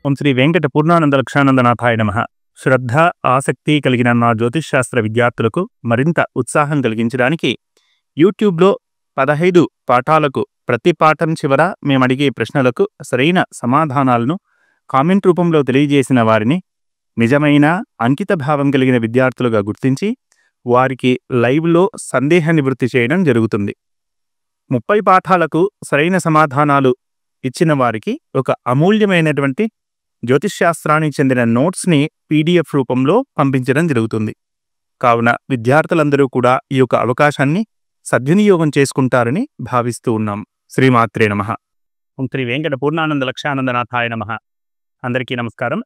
ఓం శ్రీ వెంకట పూర్ణానంద లక్షానందనాథాయ నమః. శ్రద్ధ, ఆసక్తి కలిగిన నా జ్యోతిష్ శాస్త్ర విద్యార్థులకు మరింత ఉత్సాహం కలిగించడానికి యూట్యూబ్లో 15 పాఠాలకు ప్రతి పాఠం చివర మేము అడిగే ప్రశ్నలకు సరైన సమాధానాలను కామెంట్ రూపంలో తెలియజేసిన వారిని నిజమైన అంకిత భావం కలిగిన విద్యార్థులుగా గుర్తించి వారికి లైవ్లో సందేహ నివృత్తి చేయడం జరుగుతుంది. 30 పాఠాలకు సరైన సమాధానాలు ఇచ్చిన వారికి ఒక అమూల్యమైనటువంటి జ్యోతిష్ శాస్త్రానికి చెందిన నోట్స్ని PDF రూపంలో పంపించడం జరుగుతుంది. కావున విద్యార్థులందరూ కూడా ఈ యొక్క అవకాశాన్ని సద్వినియోగం చేసుకుంటారని భావిస్తూ ఉన్నాం. శ్రీమాత్రే నమః. ఓం శ్రీ వెంకట పూర్ణానంద లక్షానందనాథాయ నమః. అందరికీ నమస్కారం.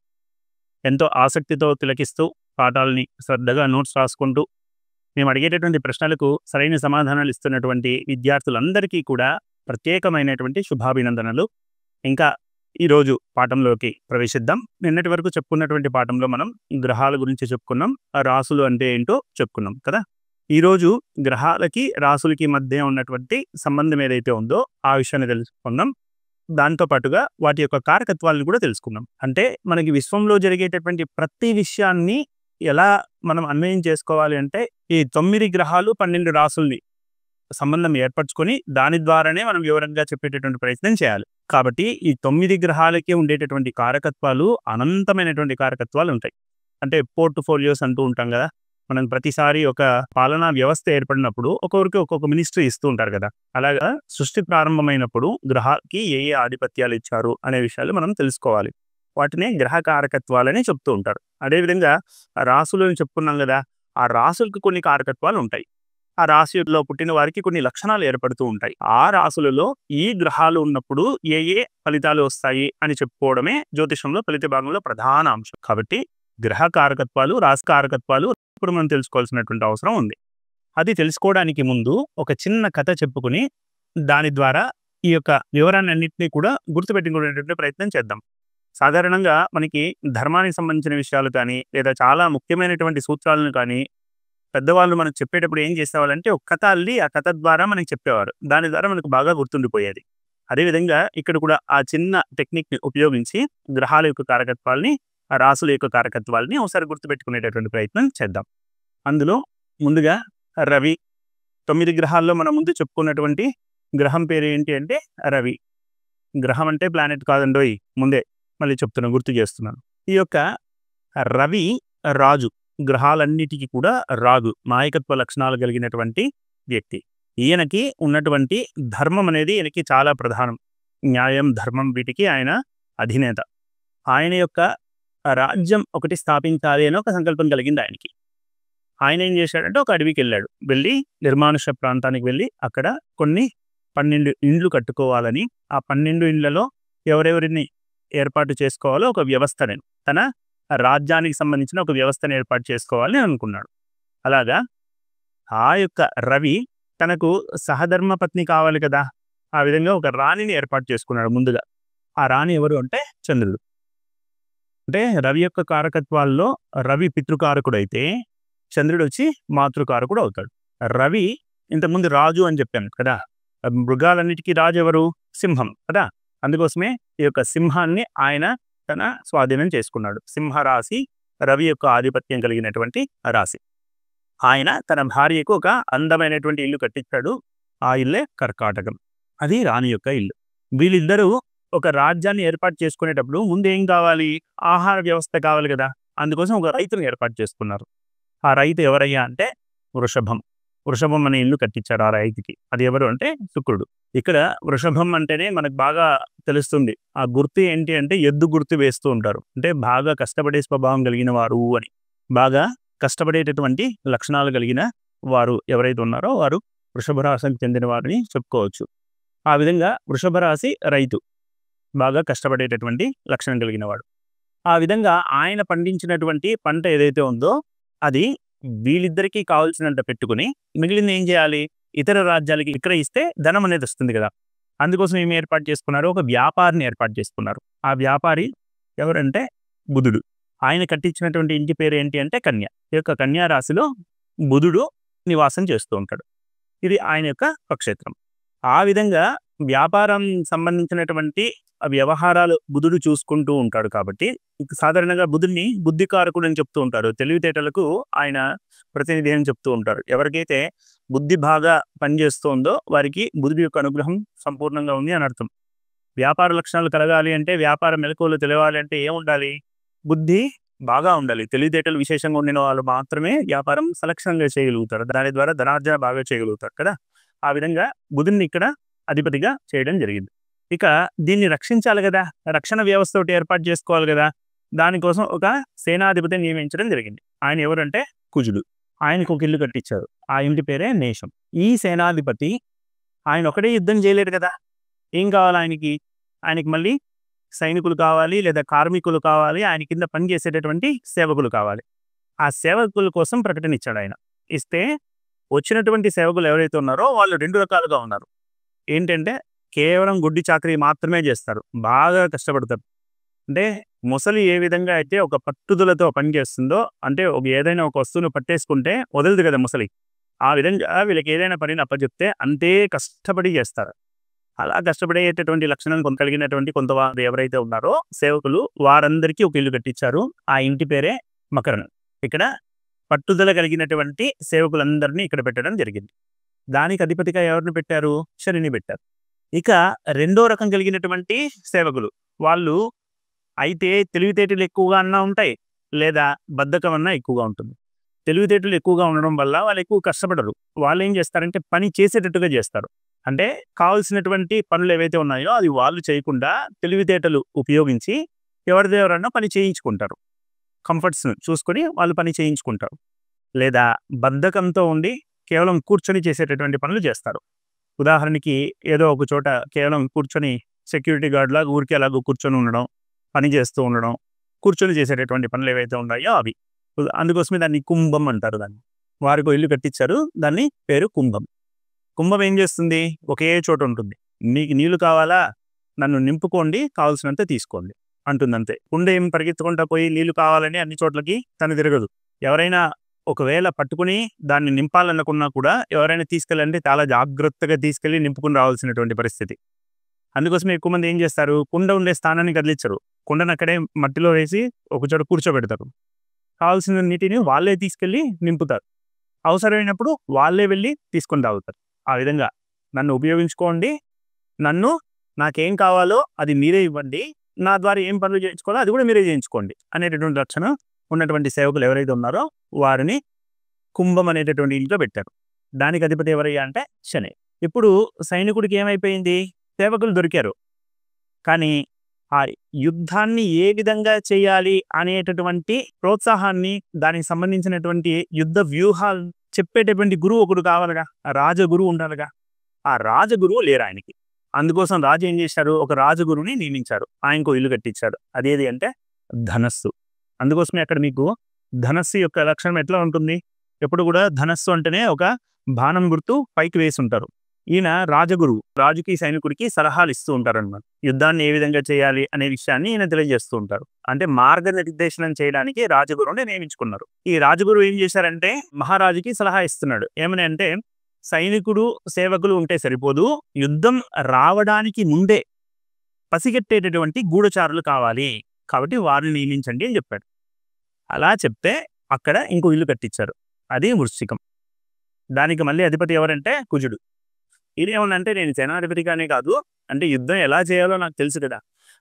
ఎంతో ఆసక్తితో తిలకిస్తూ పాఠాలని శ్రద్ధగా నోట్స్ రాసుకుంటూ మేము అడిగేటటువంటి ప్రశ్నలకు సరైన సమాధానాలు ఇస్తున్నటువంటి విద్యార్థులందరికీ కూడా ప్రత్యేకమైనటువంటి శుభాభినందనలు. ఇంకా ఈరోజు పాఠంలోకి ప్రవేశిద్దాం. నిన్నటి వరకు చెప్పుకున్నటువంటి పాఠంలో మనం గ్రహాల గురించి చెప్పుకున్నాం, రాసులు అంటే ఏంటో చెప్పుకున్నాం కదా. ఈరోజు గ్రహాలకి రాసులకి మధ్య ఉన్నటువంటి సంబంధం ఏదైతే ఉందో ఆ విషయాన్ని తెలుసుకుందాం. దాంతో పాటుగా వాటి యొక్క కారకత్వాలను కూడా తెలుసుకుందాం. అంటే మనకి విశ్వంలో జరిగేటటువంటి ప్రతి విషయాన్ని ఎలా మనం అన్వయం చేసుకోవాలి అంటే ఈ 9 గ్రహాలు 12 రాసుల్ని సంబంధం ఏర్పరచుకొని దాని ద్వారానే మనం వివరంగా చెప్పేటటువంటి ప్రయత్నం చేయాలి. కాబట్టి ఈ 9 గ్రహాలకి ఉండేటటువంటి కారకత్వాలు అనంతమైనటువంటి కారకత్వాలు ఉంటాయి. అంటే పోర్ట్ఫోలియోస్ అంటూ ఉంటాం కదా. మనం ప్రతిసారి ఒక పాలనా వ్యవస్థ ఏర్పడినప్పుడు ఒక్కొక్కరికి ఒక్కొక్క మినిస్ట్రీ ఇస్తూ ఉంటారు కదా. అలాగా సృష్టి ప్రారంభమైనప్పుడు గ్రహాలకి ఏ ఏ ఆధిపత్యాలు ఇచ్చారు అనే విషయాలు మనం తెలుసుకోవాలి. వాటినే గ్రహ కారకత్వాలని చెప్తూ ఉంటారు. అదేవిధంగా రాసులను చెప్పుకున్నాం కదా, ఆ రాసులకు కొన్ని కారకత్వాలు ఉంటాయి. ఆ రాశిలో పుట్టిన వారికి కొన్ని లక్షణాలు ఏర్పడుతూ ఉంటాయి. ఆ రాసులలో ఈ గ్రహాలు ఉన్నప్పుడు ఏ ఏ ఫలితాలు వస్తాయి అని చెప్పుకోవడమే జ్యోతిషంలో ఫలిత భాగంలో ప్రధాన అంశం. కాబట్టి గ్రహ కారకత్వాలు, రాశి కారకత్వాలు ఇప్పుడు మనం తెలుసుకోవాల్సినటువంటి అవసరం ఉంది. అది తెలుసుకోవడానికి ముందు ఒక చిన్న కథ చెప్పుకుని దాని ద్వారా ఈ యొక్క వివరాన్ని అన్నింటినీ కూడా గుర్తుపెట్టుకునేటువంటి ప్రయత్నం చేద్దాం. సాధారణంగా మనకి ధర్మానికి సంబంధించిన విషయాలు కానీ లేదా చాలా ముఖ్యమైనటువంటి సూత్రాలను కానీ పెద్దవాళ్ళు మనకు చెప్పేటప్పుడు ఏం చేసేవాళ్ళంటే ఒక కథ అల్లి ఆ కథ ద్వారా మనకి చెప్పేవారు. దాని ద్వారా మనకు బాగా గుర్తుండిపోయేది. అదేవిధంగా ఇక్కడ కూడా ఆ చిన్న టెక్నిక్ని ఉపయోగించి గ్రహాల యొక్క కారకత్వాల్ని, ఆ రాసుల యొక్క కారకత్వాల్ని ఒకసారి గుర్తుపెట్టుకునేటటువంటి ప్రయత్నం చేద్దాం. అందులో ముందుగా రవి. 9 గ్రహాల్లో మనం ముందు చెప్పుకున్నటువంటి గ్రహం పేరు ఏంటి అంటే రవి. గ్రహం అంటే ప్లానెట్ కాదండోయ్, ముందే మళ్ళీ చెప్తున్నాను, గుర్తు చేస్తున్నాను. ఈ యొక్క రవి రాజు, గ్రహాలన్నిటికీ కూడా రాజు, నాయకత్వ లక్షణాలు కలిగినటువంటి వ్యక్తి. ఈయనకి ఉన్నటువంటి ధర్మం అనేది ఈయనకి చాలా ప్రధానం. న్యాయం, ధర్మం వీటికి ఆయన అధినేత. ఆయన యొక్క రాజ్యం ఒకటి స్థాపించాలి అని ఒక సంకల్పం కలిగింది ఆయనకి. ఆయన ఏం చేశాడంటే ఒక అడవికి వెళ్ళాడు. వెళ్ళి నిర్మానుష ప్రాంతానికి వెళ్ళి అక్కడ కొన్ని 12 ఇండ్లు కట్టుకోవాలని, ఆ 12 ఇండ్లలో ఎవరెవరిని ఏర్పాటు చేసుకోవాలో ఒక వ్యవస్థని, తన రాజ్యానికి సంబంధించిన ఒక వ్యవస్థను ఏర్పాటు చేసుకోవాలని అనుకున్నాడు. అలాగా ఆ యొక్క రవి తనకు సహధర్మ పత్ని కావాలి కదా, ఆ విధంగా ఒక రాణిని ఏర్పాటు చేసుకున్నాడు ముందుగా. ఆ రాణి ఎవరు అంటే చంద్రుడు. అంటే రవి యొక్క కారకత్వాల్లో రవి పితృకారకుడు అయితే చంద్రుడు వచ్చి మాతృకారకుడు అవుతాడు. రవి ఇంతకుముందు రాజు అని చెప్పాను కదా, మృగాలన్నిటికీ రాజు ఎవరు? సింహం కదా. అందుకోసమే ఈ యొక్క సింహాన్ని ఆయన తన స్వాధీనం చేసుకున్నాడు. సింహరాశి రవి యొక్క ఆధిపత్యం కలిగినటువంటి రాశి. ఆయన తన భార్యకు ఒక అందమైనటువంటి ఇల్లు కట్టించాడు. ఆ ఇల్లే కర్కాటకం. అది రాణి యొక్క ఇల్లు. వీళ్ళిద్దరూ ఒక రాజ్యాన్ని ఏర్పాటు చేసుకునేటప్పుడు ముందు ఏం కావాలి? ఆహార వ్యవస్థ కావాలి కదా. అందుకోసం ఒక రైతును ఏర్పాటు చేసుకున్నారు. ఆ రైతు ఎవరయ్యా అంటే వృషభం. వృషభం అనే ఇల్లు కట్టించారు ఆ రైతుకి. అది ఎవరు అంటే శుక్రుడు. ఇక్కడ వృషభం అంటేనే మనకు బాగా తెలుస్తుంది. ఆ గుర్తు ఏంటి అంటే ఎద్దు గుర్తు వేస్తూ ఉంటారు. అంటే బాగా కష్టపడే స్వభావం కలిగిన వారు అని, బాగా కష్టపడేటటువంటి లక్షణాలు కలిగిన వారు ఎవరైతే ఉన్నారో వారు వృషభ రాశికి చెందిన వారిని చెప్పుకోవచ్చు. ఆ విధంగా వృషభ రాశి రైతు, బాగా కష్టపడేటటువంటి లక్షణం కలిగిన వాడు. ఆ విధంగా ఆయన పండించినటువంటి పంట ఏదైతే ఉందో అది వీళ్ళిద్దరికీ కావాల్సినంత పెట్టుకుని మిగిలింది ఏం చేయాలి? ఇతర రాజ్యాలకి విక్రయిస్తే ధనం అనేది వస్తుంది కదా. అందుకోసం ఏమి ఏర్పాటు చేసుకున్నారు? ఒక వ్యాపారిని ఏర్పాటు చేసుకున్నారు. ఆ వ్యాపారి ఎవరంటే బుధుడు. ఆయన కట్టించినటువంటి ఇంటి పేరు ఏంటి అంటే కన్య. ఈ యొక్క కన్యా రాశిలో బుధుడు నివాసం చేస్తూ ఉంటాడు. ఇది ఆయన యొక్క స్వక్షేత్రం. ఆ విధంగా వ్యాపారం సంబంధించినటువంటి వ్యవహారాలు బుధుడు చూసుకుంటూ ఉంటాడు కాబట్టి సాధారణంగా బుధుడిని బుద్ధికారకుడు అని చెప్తూ ఉంటారు. తెలివితేటలకు ఆయన ప్రతినిధి అని చెప్తూ ఉంటారు. ఎవరికైతే బుద్ధి బాగా పనిచేస్తుందో వారికి బుధుడి యొక్క అనుగ్రహం సంపూర్ణంగా ఉంది అని అర్థం. వ్యాపార లక్షణాలు కలగాలి అంటే, వ్యాపార మెలకువలు తెలియాలి అంటే ఏముండాలి? బుద్ధి బాగా ఉండాలి. తెలివితేటలు విశేషంగా ఉండిన వాళ్ళు మాత్రమే వ్యాపారం సలక్షణంగా చేయగలుగుతారు. దాని ద్వారా ధనార్జన బాగా చేయగలుగుతారు కదా. ఆ విధంగా బుధుడిని ఇక్కడ అధిపతిగా చేయడం జరిగింది. ఇక దీన్ని రక్షించాలి కదా, రక్షణ వ్యవస్థ ఒకటి ఏర్పాటు చేసుకోవాలి కదా. దానికోసం ఒక సేనాధిపతిని నియమించడం జరిగింది. ఆయన ఎవరంటే కుజుడు. ఆయనకు ఒక ఇల్లు కట్టించారు. ఆ ఇంటి పేరే నేషం. ఈ సేనాధిపతి ఆయన ఒకటే యుద్ధం చేయలేరు కదా. ఏం కావాలి ఆయనకి? ఆయనకి మళ్ళీ సైనికులు కావాలి, లేదా కార్మికులు కావాలి, ఆయన కింద పనిచేసేటటువంటి సేవకులు కావాలి. ఆ సేవకుల కోసం ప్రకటన ఇచ్చాడు ఆయన. ఇస్తే వచ్చినటువంటి సేవకులు ఎవరైతే ఉన్నారో వాళ్ళు 2 రకాలుగా ఉన్నారు. ఏంటంటే కేవలం గుడ్డి చాకరీ మాత్రమే చేస్తారు, బాగా కష్టపడతారు. అంటే మొసలి ఏ విధంగా అయితే ఒక పట్టుదలతో పనిచేస్తుందో, అంటే ఏదైనా ఒక వస్తువును పట్టేసుకుంటే వదలదు కదా మొసలి, ఆ విధంగా వీళ్ళకి ఏదైనా పనిని అప్పచెప్తే అంతే కష్టపడి చేస్తారు. అలా కష్టపడేటటువంటి లక్షణాలు కలిగినటువంటి కొంతవారు ఎవరైతే ఉన్నారో సేవకులు, వారందరికీ ఒక ఇల్లు కట్టించారు. ఆ ఇంటి పేరే మకరన్. ఇక్కడ పట్టుదల కలిగినటువంటి సేవకులందరినీ ఇక్కడ పెట్టడం జరిగింది. దానికి అధిపతిగా ఎవరిని పెట్టారు? శనిని పెట్టారు. ఇక రెండో రకం కలిగినటువంటి సేవకులు, వాళ్ళు అయితే తెలివితేటలు ఎక్కువగా అన్నా ఉంటాయి, లేదా బద్ధకం అన్నా ఎక్కువగా ఉంటుంది. తెలివితేటలు ఎక్కువగా ఉండడం వల్ల వాళ్ళు ఎక్కువ కష్టపడరు. వాళ్ళు ఏం చేస్తారంటే పని చేసేటట్టుగా చేస్తారు. అంటే కావాల్సినటువంటి పనులు ఏవైతే ఉన్నాయో అది వాళ్ళు చేయకుండా తెలివితేటలు ఉపయోగించి ఎవరిదెవరన్నా పని చేయించుకుంటారు. కంఫర్ట్స్ చూసుకొని వాళ్ళు పని చేయించుకుంటారు. లేదా బద్ధకంతో ఉండి కేవలం కూర్చొని చేసేటటువంటి పనులు చేస్తారు. ఉదాహరణకి ఏదో ఒక చోట కేవలం కూర్చొని సెక్యూరిటీ గార్డ్ లాగా ఊరికే అలాగూ కూర్చొని ఉండడం, పని చేస్తూ ఉండడం, కూర్చొని చేసేటటువంటి పనులు ఏవైతే ఉన్నాయో అవి. అందుకోసమే దాన్ని కుంభం అంటారు. దాన్ని వారికి ఇల్లు కట్టించారు. దాన్ని పేరు కుంభం. కుంభం ఏం చేస్తుంది? ఒకే చోట ఉంటుంది. మీకు నీళ్లు కావాలా, నన్ను నింపుకోండి, కావాల్సినంత తీసుకోండి అంటుందంతే. కుండ ఏం పరిగెత్తుకుంటా పోయి నీళ్లు కావాలని అన్ని చోట్లకి తను తిరగదు. ఎవరైనా ఒకవేళ పట్టుకుని దాన్ని నింపాలనుకున్నా కూడా ఎవరైనా తీసుకెళ్ళంటే చాలా జాగ్రత్తగా తీసుకెళ్ళి నింపుకుని రావాల్సినటువంటి పరిస్థితి. అందుకోసమే ఎక్కువ మంది ఏం చేస్తారు, కుండ ఉండే స్థానాన్ని కదిలించరు. కుండను అక్కడే మట్టిలో వేసి ఒకచోట కూర్చోబెడతారు. కావాల్సిన నీటిని వాళ్ళే తీసుకెళ్ళి నింపుతారు. అవసరమైనప్పుడు వాళ్ళే వెళ్ళి తీసుకొని తాగుతారు. ఆ విధంగా నన్ను ఉపయోగించుకోండి, నాకేం కావాలో అది మీరే ఇవ్వండి, నా ద్వారా ఏం పనులు చేయించుకోవాలో అది కూడా మీరే చేయించుకోండి అనేటటువంటి లక్షణం ఉన్నటువంటి సేవకులు ఎవరైతే ఉన్నారో వారిని కుంభం అనేటటువంటి ఇంట్లో పెట్టారు. దానికి అధిపతి ఎవరయ్యా అంటే శని. ఇప్పుడు సైనికుడికి ఏమైపోయింది? సేవకులు దొరికారు, కానీ ఆ యుద్ధాన్ని ఏ విధంగా చేయాలి అనేటటువంటి ప్రోత్సాహాన్ని, దానికి సంబంధించినటువంటి యుద్ధ వ్యూహాలు చెప్పేటటువంటి గురువు ఒకడు కావాలిగా, రాజగురువు ఉండాలిగా. ఆ రాజగురువు లేరు ఆయనకి. అందుకోసం రాజు ఏం చేశారు? ఒక రాజగురువుని నియమించారు. ఆయనకు ఇల్లు కట్టించారు. అదేది అంటే ధనస్సు. అందుకోసమే అక్కడ మీకు ధనస్సు యొక్క లక్షణం ఎట్లా ఉంటుంది? ఎప్పుడు కూడా ధనస్సు అంటేనే ఒక బాణం గుర్తు పైకి వేసి ఉంటారు. ఈయన రాజగురువు, రాజుకి సైనికుడికి సలహాలు ఇస్తూ ఉంటారు అన్నమాట. యుద్ధాన్ని ఏ విధంగా చేయాలి అనే విషయాన్ని ఈయన తెలియజేస్తూ ఉంటారు. అంటే మార్గనిర్దేశనం చేయడానికి రాజగురువుని నియమించుకున్నారు. ఈ రాజగురువు ఏం చేశారంటే మహారాజుకి సలహా ఇస్తున్నాడు. ఏమని అంటే, సైనికుడు సేవకులు ఉంటే సరిపోదు, యుద్ధం రావడానికి ముందే పసిగట్టేటటువంటి గూఢచారులు కావాలి, కాబట్టి వారిని నియమించండి అని చెప్పాడు. అలా చెప్తే అక్కడ ఇంకో ఇల్లు కట్టించారు. అది వృశ్చికం. దానికి మళ్ళీ అధిపతి ఎవరంటే కుజుడు. ఇదేమన్నంటే నేను సేనాధిపతిగానే కాదు, అంటే యుద్ధం ఎలా చేయాలో నాకు తెలుసు కదా.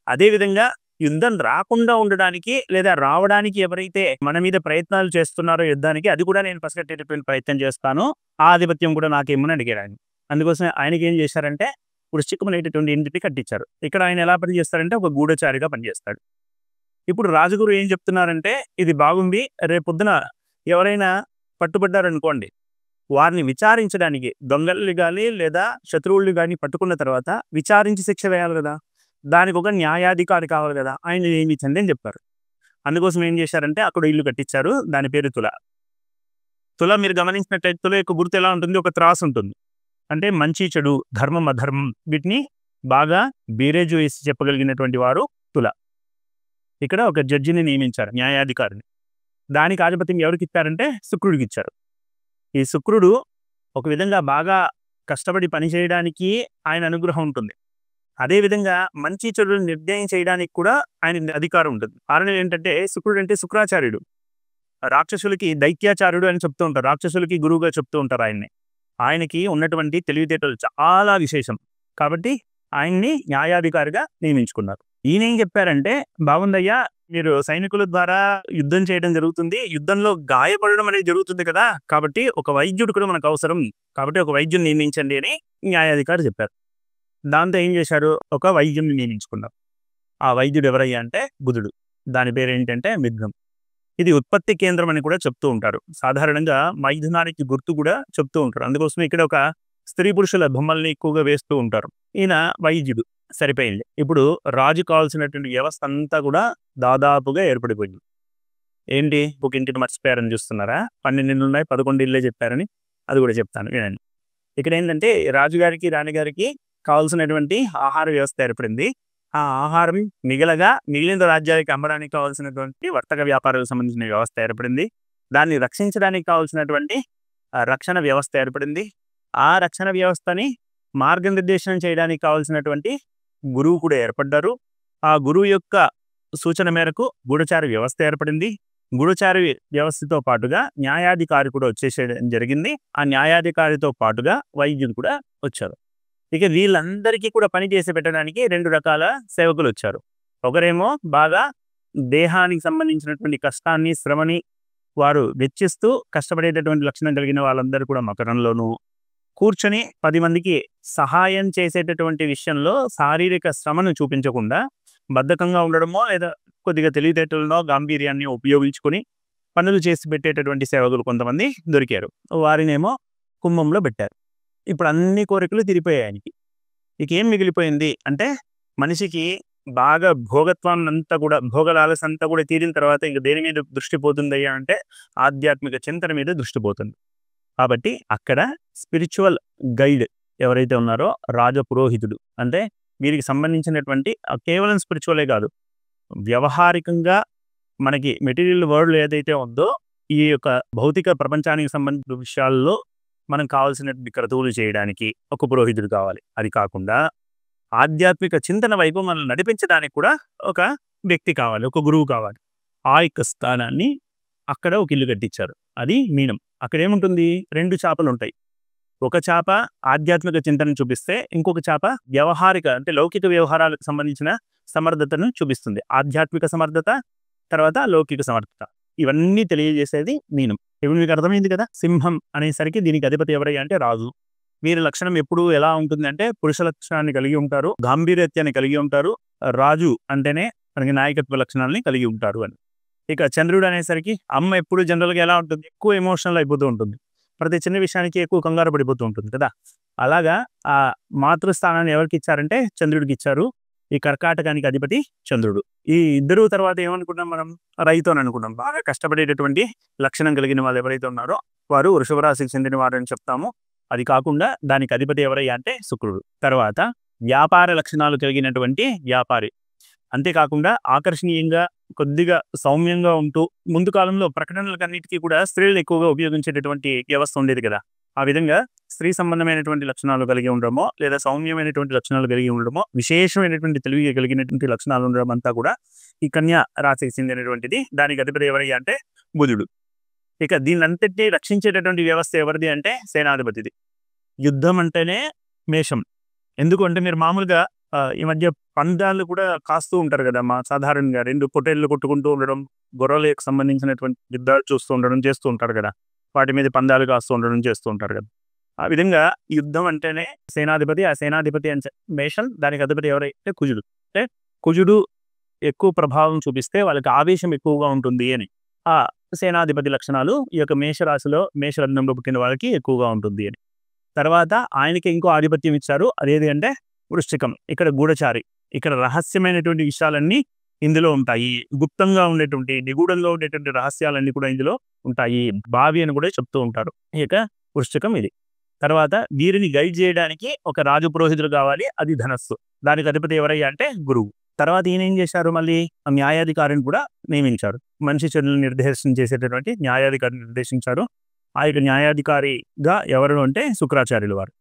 అదేవిధంగా యుద్ధం రాకుండా ఉండడానికి లేదా రావడానికి ఎవరైతే మన మీద ప్రయత్నాలు చేస్తున్నారో యుద్ధానికి, అది కూడా నేను పసిగట్టేటటువంటి ప్రయత్నం చేస్తాను, ఆ ఆధిపత్యం కూడా నాకేమని అడిగాడు ఆయన. అందుకోసం ఆయనకి ఏం చేశారంటే వృశ్చికం అనేటటువంటి ఇంటిని కట్టించారు. ఇక్కడ ఆయన ఎలా పనిచేస్తారంటే ఒక గూఢచారిగా పనిచేస్తాడు. ఇప్పుడు రాజగురు ఏం చెప్తున్నారంటే, ఇది బాగుంది, రేపొద్దున ఎవరైనా పట్టుబడ్డారనుకోండి, వారిని విచారించడానికి దొంగలు కానీ లేదా శత్రువులు కానీ పట్టుకున్న తర్వాత విచారించి శిక్ష వేయాలి కదా, దానికి ఒక న్యాయాధికారి కావాలి కదా, ఆయన నియమించండి అని చెప్పారు. అందుకోసం ఏం చేశారంటే అక్కడ ఇల్లు కట్టించారు. దాని పేరు తుల. తుల మీరు గమనించినట్లయితే తుల యొక్క గుర్తు ఎలా ఉంటుంది? ఒక త్రాసు ఉంటుంది. అంటే మంచి చెడు, ధర్మం అధర్మం వీటిని బాగా బేరేజు వేసి చెప్పగలిగినటువంటి వారు తుల. ఇక్కడ ఒక జడ్జిని నియమించారు, న్యాయాధికారిని. దానికి ఆధిపత్యం ఎవరికి ఇచ్చారంటే శుక్రుడికి ఇచ్చారు. ఈ శుక్రుడు ఒక విధంగా బాగా కష్టపడి పని చేయడానికి ఆయన అనుగ్రహం ఉంటుంది. అదేవిధంగా మంచి చెడులను నిర్ణయం చేయడానికి కూడా ఆయన అధికారం ఉంటుంది. కారణం ఏంటంటే శుక్రుడు అంటే శుక్రాచార్యుడు. రాక్షసులకి దైత్యాచార్యుడు అని చెప్తూ ఉంటారు. రాక్షసులకి గురువుగా చెప్తూ ఉంటారు ఆయన్ని. ఆయనకి ఉన్నటువంటి తెలివితేటలు చాలా విశేషం. కాబట్టి ఆయన్ని న్యాయాధికారిగా నియమించుకున్నారు. ఈయనేం చెప్పారంటే, బాగుందయ్యా, మీరు సైనికుల ద్వారా యుద్ధం చేయడం జరుగుతుంది. యుద్ధంలో గాయపడడం అనేది జరుగుతుంది కదా! కాబట్టి ఒక వైద్యుడు కూడా మనకు అవసరం. కాబట్టి ఒక వైద్యుడిని నియమించండి అని న్యాయాధికారి చెప్పారు. దాంతో ఏం చేశారు, ఒక వైద్యుడిని నియమించుకున్నారు. ఆ వైద్యుడు ఎవరయ్యా అంటే బుధుడు. దాని పేరేంటంటే మిథునం. ఇది ఉత్పత్తి కేంద్రం అని కూడా చెప్తూ ఉంటారు. సాధారణంగా మైథునానికి గుర్తు కూడా చెప్తూ ఉంటారు. అందుకోసమే ఇక్కడ ఒక స్త్రీ పురుషుల బొమ్మల్ని ఎక్కువగా వేస్తూ ఉంటారు. ఈయన వైద్యుడు. సరిపోయింది. ఇప్పుడు రాజు కావాల్సినటువంటి వ్యవస్థ అంతా కూడా దాదాపుగా ఏర్పడిపోయింది. ఏంటి, ఒక ఇంటిని మర్చిపోయారని చూస్తున్నారా? 12 ఇళ్ళు ఉన్నాయి, 11 ఇళ్ళే చెప్పారని. అది కూడా చెప్తాను వినండి. ఇక్కడ ఏంటంటే రాజుగారికి రాణిగారికి కావాల్సినటువంటి ఆహార వ్యవస్థ ఏర్పడింది. ఆ ఆహారం మిగిలిన రాజ్యాలకి అమ్మడానికి కావాల్సినటువంటి వర్తక వ్యాపారాలకు సంబంధించిన వ్యవస్థ ఏర్పడింది. దాన్ని రక్షించడానికి కావాల్సినటువంటి రక్షణ వ్యవస్థ ఏర్పడింది. ఆ రక్షణ వ్యవస్థని మార్గనిర్దేశనం చేయడానికి కావాల్సినటువంటి గురువు కూడా ఏర్పడ్డారు. ఆ గురువు యొక్క సూచన మేరకు గూఢచారి వ్యవస్థ ఏర్పడింది. గూఢచారి వ్యవస్థతో పాటుగా న్యాయాధికారి కూడా వచ్చేసేయడం జరిగింది. ఆ న్యాయాధికారితో పాటుగా వైద్యులు కూడా వచ్చారు. ఇక వీళ్ళందరికీ కూడా పని చేసి పెట్టడానికి 2 రకాల సేవకులు వచ్చారు. ఒకరేమో బాగా దేహానికి సంబంధించినటువంటి కష్టాన్ని, శ్రమని వారు వెచ్చిస్తూ కష్టపడేటటువంటి లక్షణం కలిగిన వాళ్ళందరూ కూడా మకరంలోనూ కూర్చొని 10 మందికి సహాయం చేసేటటువంటి విషయంలో శారీరక శ్రమను చూపించకుండా బద్ధకంగా ఉండడమో లేదా కొద్దిగా తెలివితేటలనో గాంభీర్యాన్ని ఉపయోగించుకొని పనులు చేసి పెట్టేటటువంటి సేవకులు కొంతమంది దొరికారు. వారినేమో కుంభంలో పెట్టారు. ఇప్పుడు అన్ని కోరికలు తీరిపోయాయి ఆయనకి. ఇక ఏం మిగిలిపోయింది అంటే, మనిషికి బాగా భోగత్వాన్నంతా కూడా, భోగలాలసంతా కూడా తీరిన తర్వాత ఇంక దేని మీద దృష్టి పోతుందయ్యా అంటే ఆధ్యాత్మిక చింతన మీద దృష్టి పోతుంది. కాబట్టి అక్కడ స్పిరిచువల్ గైడ్ ఎవరైతే ఉన్నారో రాజపురోహితుడు, అంటే వీరికి సంబంధించినటువంటి కేవలం స్పిరిచువలే కాదు, వ్యవహారికంగా మనకి మెటీరియల్ వరల్డ్ ఏదైతే ఉందో ఈ యొక్క భౌతిక ప్రపంచానికి సంబంధించిన విషయాల్లో మనం కావాల్సినటువంటి క్రతువులు చేయడానికి ఒక పురోహితుడు కావాలి. అది కాకుండా ఆధ్యాత్మిక చింతన వైపు మనల్ని నడిపించడానికి కూడా ఒక వ్యక్తి కావాలి, ఒక గురువు కావాలి. ఆ యొక్క స్థానాన్ని అక్కడ ఒక ఇల్లు కట్టించారు. అది మీనం. అక్కడ ఏముంటుంది, 2 చాపలు ఉంటాయి. ఒక చాప ఆధ్యాత్మిక చింతనను చూపిస్తే, ఇంకొక చాప వ్యవహారిక అంటే లౌకిక వ్యవహారాలకు సంబంధించిన సమర్థతను చూపిస్తుంది. ఆధ్యాత్మిక సమర్థత, తర్వాత లౌకిక సమర్థత, ఇవన్నీ తెలియజేసేది మీనం. ఇప్పుడు మీకు అర్థమైంది కదా. సింహం అనేసరికి దీనికి అధిపతి ఎవరయ్యా అంటే రాజు. వీరి లక్షణం ఎప్పుడు ఎలా ఉంటుంది అంటే పురుష లక్షణాన్ని కలిగి ఉంటారు, గాంభీర్యత్యాన్ని కలిగి ఉంటారు. రాజు అంటేనే మనకి నాయకత్వ లక్షణాలని కలిగి ఉంటారు అని. ఇక చంద్రుడు అనేసరికి అమ్మ ఎప్పుడు జనరల్గా ఎలా ఉంటుంది, ఎక్కువ ఎమోషనల్ అయిపోతూ ఉంటుంది. ప్రతి చిన్న విషయానికి ఎక్కువ కంగారు పడిపోతూ ఉంటుంది కదా. అలాగా ఆ మాతృస్థానాన్ని ఎవరికి ఇచ్చారంటే చంద్రుడికి ఇచ్చారు. ఈ కర్కాటకానికి అధిపతి చంద్రుడు. ఈ ఇద్దరు తర్వాత ఏమనుకున్నాం మనం, రైతు అని అనుకున్నాం. బాగా కష్టపడేటటువంటి లక్షణం కలిగిన వాళ్ళు ఎవరైతే ఉన్నారో వారు వృషభ రాశికి చెందిన వారని చెప్తాము. అది కాకుండా దానికి అధిపతి ఎవరయ్యా అంటే శుక్రుడు. తర్వాత వ్యాపార లక్షణాలు కలిగినటువంటి వ్యాపారి. అంతేకాకుండా ఆకర్షణీయంగా, కొద్దిగా సౌమ్యంగా ఉంటూ, ముందు కాలంలో ప్రకటనలకన్నిటికీ కూడా స్త్రీలను ఎక్కువగా ఉపయోగించేటటువంటి వ్యవస్థ ఉండేది కదా. ఆ విధంగా స్త్రీ సంబంధమైనటువంటి లక్షణాలు కలిగి ఉండడమో లేదా సౌమ్యమైనటువంటి లక్షణాలు కలిగి ఉండడమో, విశేషమైనటువంటి తెలివి కలిగినటువంటి లక్షణాలు ఉండడం అంతా కూడా ఈ కన్యా రాశికి చెందినటువంటిది. దానికి అధిపతి ఎవరయ్యా అంటే బుధుడు. ఇక దీనంతటినీ రక్షించేటటువంటి వ్యవస్థ ఎవరిది అంటే సేనాధిపతిది. యుద్ధం అంటేనే మేషం. ఎందుకు అంటే మీరు మామూలుగా ఈ మధ్య పందాలు కూడా కాస్తూ ఉంటారు కదా. సాధారణంగా 2 పొట్టేళ్లు కొట్టుకుంటూ ఉండడం, గొర్రెలకు సంబంధించినటువంటి యుద్ధాలు చూస్తూ ఉండడం చేస్తూ ఉంటారు కదా. వాటి మీద పందాలు కాస్తూ ఉండడం చేస్తూ ఉంటారు కదా. ఆ విధంగా యుద్ధం అంటేనే సేనాధిపతి. ఆ సేనాధిపతి అంటే మేషం. దానికి అధిపతి ఎవరైతే కుజుడు. అంటే కుజుడు ఎక్కువ ప్రభావం చూపిస్తే వాళ్ళకి ఆవేశం ఎక్కువగా ఉంటుంది అని. ఆ సేనాధిపతి లక్షణాలు ఈ యొక్క మేషరాశిలో, మేషలగ్నంలో పుట్టిన వాళ్ళకి ఎక్కువగా ఉంటుంది అని. తర్వాత ఆయనకి ఇంకో ఆధిపత్యం ఇచ్చారు. అదేది అంటే వృశ్చికం. ఇక్కడ గూఢచారి. ఇక్కడ రహస్యమైనటువంటి విషయాలన్నీ ఇందులో ఉంటాయి. గుప్తంగా ఉండేటువంటి, నిగూఢంగా ఉండేటువంటి రహస్యాలన్నీ కూడా ఇందులో ఉంటాయి. బావి అని కూడా చెప్తూ ఉంటారు. ఇక వృశ్చికం ఇది. తర్వాత వీరిని గైడ్ చేయడానికి ఒక రాజు పురోహితుడు కావాలి. అది ధనస్సు. దానికి అధిపతి ఎవరయ్యా అంటే గురువు. తర్వాత ఈయన ఏం చేశారు, మళ్ళీ న్యాయాధికారిని కూడా నియమించారు. మనిషి చెడులను నిర్దేశం చేసేటటువంటి న్యాయాధికారిని నిర్దేశించారు. ఆ యొక్క న్యాయాధికారిగా ఎవరు అంటే శుక్రాచార్యులు వారు.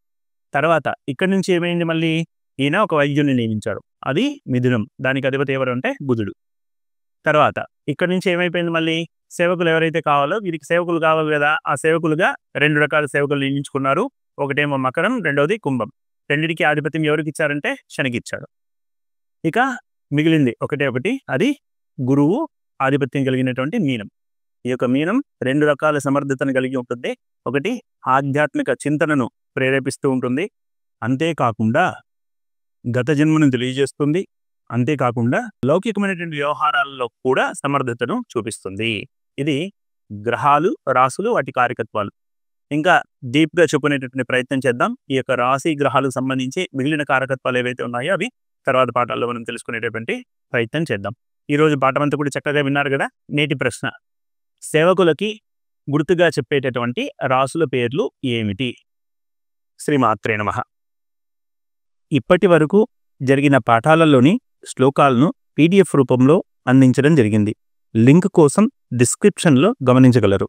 తర్వాత ఇక్కడి నుంచి ఏమైంది మళ్ళీ ఈయన ఒక వైద్యుని నియమించాడు. అది మిథునం. దానికి అధిపతి ఎవరు అంటే బుధుడు. తర్వాత ఇక్కడి నుంచి ఏమైపోయింది మళ్ళీ సేవకులు ఎవరైతే కావాలో వీరికి సేవకులు కావాలి కదా, ఆ సేవకులుగా 2 రకాల సేవకులు నియమించుకున్నారు. ఒకటేమో మకరం, రెండవది కుంభం. రెండిటికి ఆధిపత్యం ఎవరికి ఇచ్చారంటే శనికి ఇచ్చాడు. ఇక మిగిలింది ఒకటి, అది గురువు ఆధిపత్యం కలిగినటువంటి మీనం. ఈ యొక్క మీనం 2 రకాల సమర్థతను కలిగి ఉంటుంది. ఒకటి ఆధ్యాత్మిక చింతనను ప్రేరేపిస్తూ ఉంటుంది, అంతేకాకుండా గత జన్మను తెలియజేస్తుంది, అంతేకాకుండా లౌకికమైనటువంటి వ్యవహారాలలో కూడా సమర్థతను చూపిస్తుంది. ఇది గ్రహాలు, రాసులు, వాటి కారకత్వాలు. ఇంకా డీప్గా చెప్పుకునేటటువంటి ప్రయత్నం చేద్దాం. ఈ యొక్క రాశి గ్రహాలకు సంబంధించి మిగిలిన కారకత్వాలు ఏవైతే ఉన్నాయో అవి తర్వాత పాఠాల్లో మనం తెలుసుకునేటటువంటి ప్రయత్నం చేద్దాం. ఈరోజు పాఠం అంతా కూడా చక్కగా విన్నారు కదా. నేటి ప్రశ్న, సేవకులకి గుర్తుగా చెప్పేటటువంటి రాసుల పేర్లు ఏమిటి? శ్రీమాత్రే నమః. ఇప్పటి వరకు జరిగిన పాఠాలలోని శ్లోకాలను PDF రూపంలో అందించడం జరిగింది. లింక్ కోసం డిస్క్రిప్షన్లో గమనించగలరు.